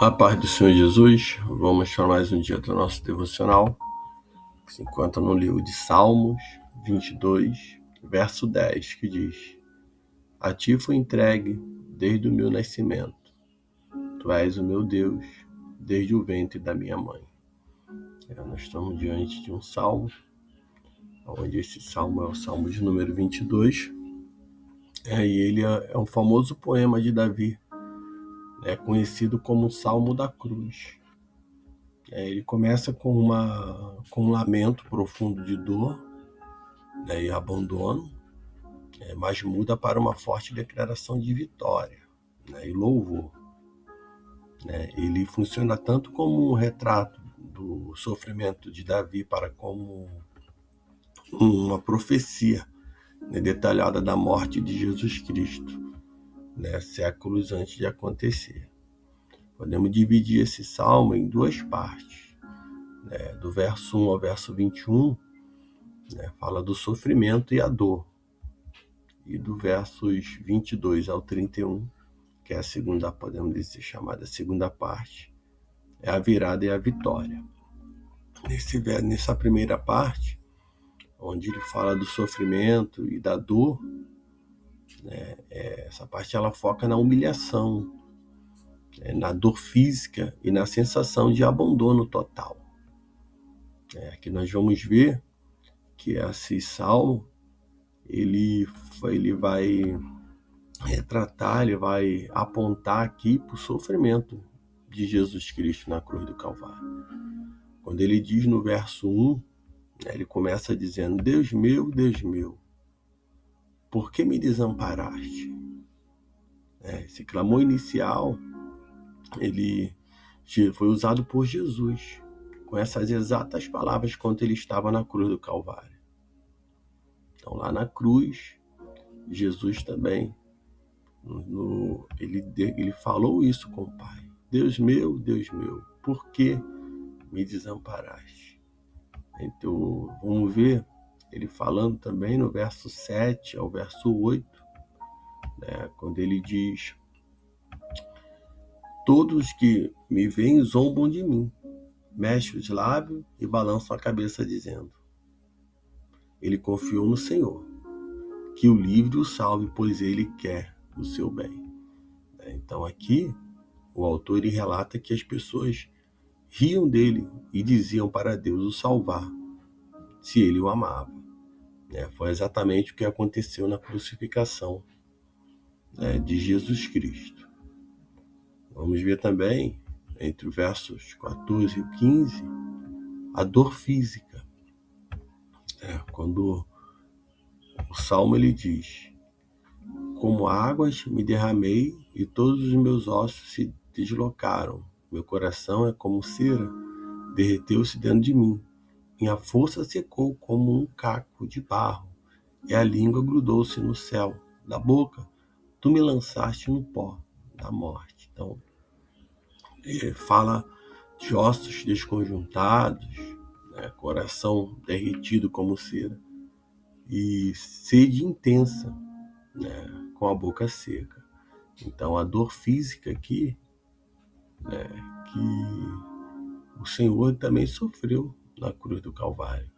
A paz do Senhor Jesus, vamos para mais um dia do nosso devocional, que se encontra no livro de Salmos 22, verso 10, que diz: A ti fui entregue desde o meu nascimento, tu és o meu Deus, desde o ventre da minha mãe. Nós estamos diante de um salmo, onde esse salmo é o salmo de número 22, e ele é um famoso poema de Davi, conhecido como o Salmo da Cruz. Ele começa com um lamento profundo de dor, e abandono, mas muda para uma forte declaração de vitória, e louvor. Ele funciona tanto como um retrato do sofrimento de Davi para como uma profecia, detalhada da morte de Jesus Cristo, séculos antes de acontecer. Podemos dividir esse salmo em duas partes. Do verso 1 ao verso 21, fala do sofrimento e a dor. E do versos 22 ao 31, que é a segunda, podemos dizer, chamada segunda parte, é a virada e a vitória. Nessa primeira parte, onde ele fala do sofrimento e da dor, essa parte ela foca na humilhação, na dor física e na sensação de abandono total. Aqui nós vamos ver que esse salmo ele vai retratar, ele vai apontar aqui para o sofrimento de Jesus Cristo na cruz do Calvário. Quando ele diz no verso 1, ele começa dizendo: Deus meu, por que me desamparaste? Esse clamor inicial, ele foi usado por Jesus, com essas exatas palavras quando ele estava na cruz do Calvário. Então lá na cruz, Jesus também, ele falou isso com o Pai: Deus meu, por que me desamparaste? Então vamos ver ele falando também no verso 7 ao verso 8, quando ele diz: Todos que me veem zombam de mim, mexem os lábios e balançam a cabeça dizendo: Ele confiou no Senhor, que o livre e o salve, pois ele quer o seu bem. Então aqui o autor ele relata que as pessoas riam dele e diziam para Deus o salvar, se ele o amava. Foi exatamente o que aconteceu na crucificação, de Jesus Cristo. Vamos ver também, entre os versos 14 e 15, a dor física. Quando o Salmo ele diz: Como águas me derramei e todos os meus ossos se deslocaram. Meu coração é como cera, derreteu-se dentro de mim. Minha força secou como um caco de barro, e a língua grudou-se no céu da boca. Tu me lançaste no pó da morte. Então, ele fala de ossos desconjuntados, coração derretido como cera, e sede intensa, com a boca seca. Então, a dor física aqui, que o Senhor também sofreu na cruz do Calvário,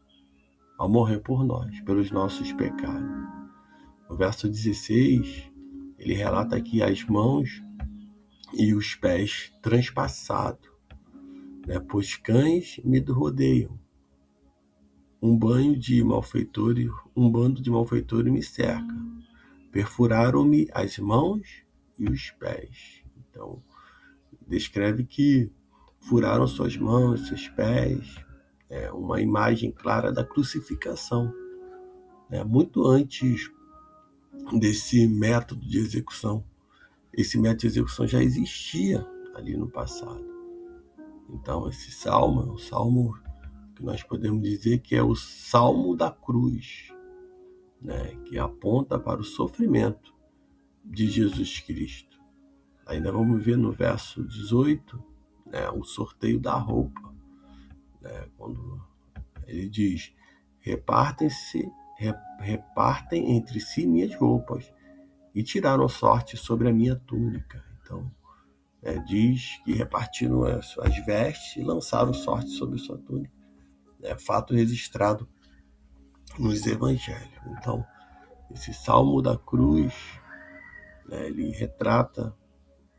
ao morrer por nós, pelos nossos pecados. No verso 16, ele relata aqui as mãos e os pés transpassados, pois cães me rodeiam. Um bando de malfeitores me cerca. Perfuraram-me as mãos e os pés. Então, descreve que furaram suas mãos, seus pés, uma imagem clara da crucificação. Muito antes desse método de execução. Esse método de execução já existia ali no passado. Então, esse salmo é um salmo que nós podemos dizer que é o Salmo da Cruz, que aponta para o sofrimento de Jesus Cristo. Ainda vamos ver no verso 18, o sorteio da roupa, quando ele diz: repartem entre si minhas roupas e tiraram sorte sobre a minha túnica. Então, diz que repartiram as suas vestes e lançaram sorte sobre sua túnica. Fato registrado nos evangelhos. Então, esse Salmo da Cruz, ele retrata,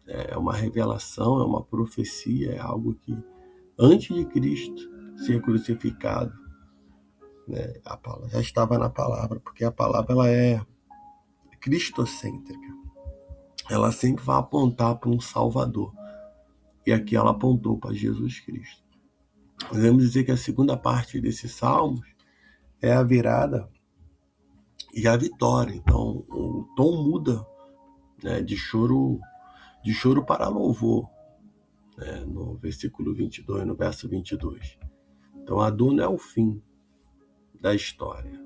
é uma revelação, é uma profecia, é algo que, antes de Cristo ser crucificado, a palavra já estava na palavra, porque a palavra ela é cristocêntrica. Ela sempre vai apontar para um Salvador. E aqui ela apontou para Jesus Cristo. Podemos dizer que a segunda parte desses salmos é a virada e a vitória. Então, o tom muda, de choro para louvor, no versículo 22, no verso 22. Então, a dor não é o fim da história.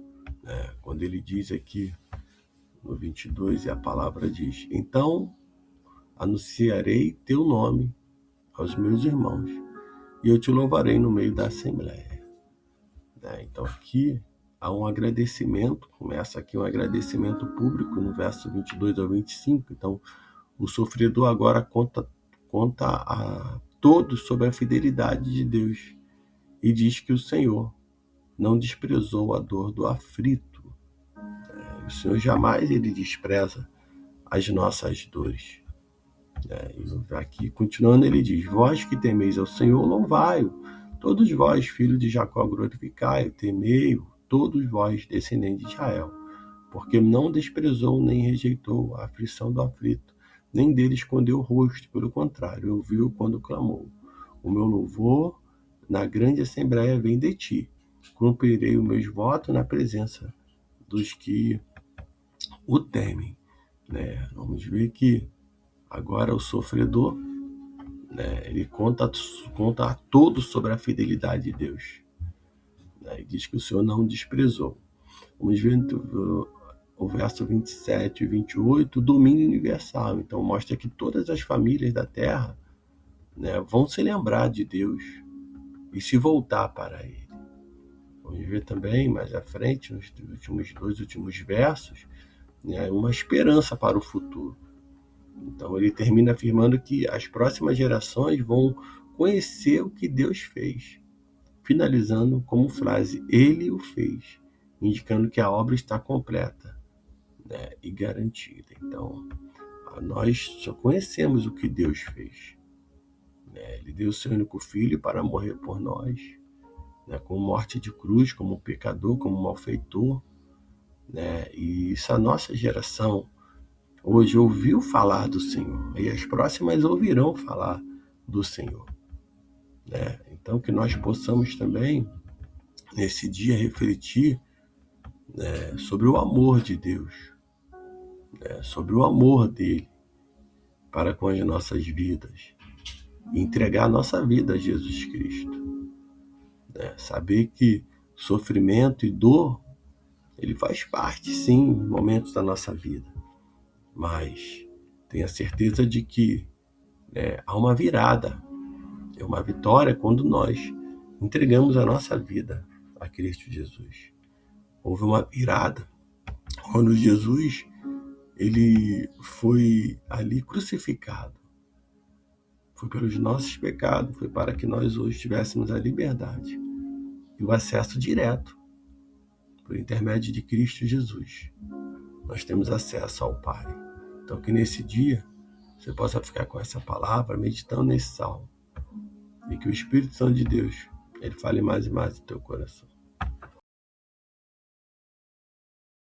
Quando ele diz aqui, no 22, e a palavra diz: então anunciarei teu nome aos meus irmãos, e eu te louvarei no meio da assembleia. Então aqui há um agradecimento, começa aqui um agradecimento público no verso 22 ao 25. Então o sofredor agora conta a todos sobre a fidelidade de Deus e diz que o Senhor não desprezou a dor do aflito. O Senhor jamais ele despreza as nossas dores. E aqui, continuando, ele diz: vós que temeis ao Senhor, louvai-o. Todos vós, filhos de Jacó, glorificai-o, temei-o, todos vós, descendentes de Israel. Porque não desprezou nem rejeitou a aflição do aflito, nem dele escondeu o rosto, pelo contrário, ouviu quando clamou. O meu louvor na grande assembleia vem de ti. Cumprirei os meus votos na presença dos que o temem. Vamos ver que agora o sofredor, ele conta a todos sobre a fidelidade de Deus. E diz que o Senhor não desprezou. Vamos ver o verso 27 e 28, o domínio universal. Então mostra que todas as famílias da terra, vão se lembrar de Deus e se voltar para Ele. Vamos ver também mais à frente, nos dois últimos versos, uma esperança para o futuro. Então ele termina afirmando que as próximas gerações vão conhecer o que Deus fez, finalizando como frase: Ele o fez, indicando que a obra está completa, e garantida. Então, nós só conhecemos o que Deus fez. Ele deu o seu único filho para morrer por nós, com morte de cruz, como pecador, como malfeitor. E isso a nossa geração hoje ouviu falar do Senhor, e as próximas ouvirão falar do Senhor. Então, que nós possamos também, nesse dia, refletir sobre o amor de Deus, sobre o amor dele para com as nossas vidas, e entregar a nossa vida a Jesus Cristo. Saber que sofrimento e dor, ele faz parte, sim, em momentos da nossa vida, mas tenha certeza de que há uma virada, é uma vitória quando nós entregamos a nossa vida a Cristo Jesus. Houve uma virada quando Jesus ele foi ali crucificado. Foi pelos nossos pecados, foi para que nós hoje tivéssemos a liberdade e o acesso direto, por intermédio de Cristo Jesus. Nós temos acesso ao Pai. Então que nesse dia você possa ficar com essa palavra, meditando nesse salmo, e que o Espírito Santo de Deus, ele fale mais e mais no teu coração.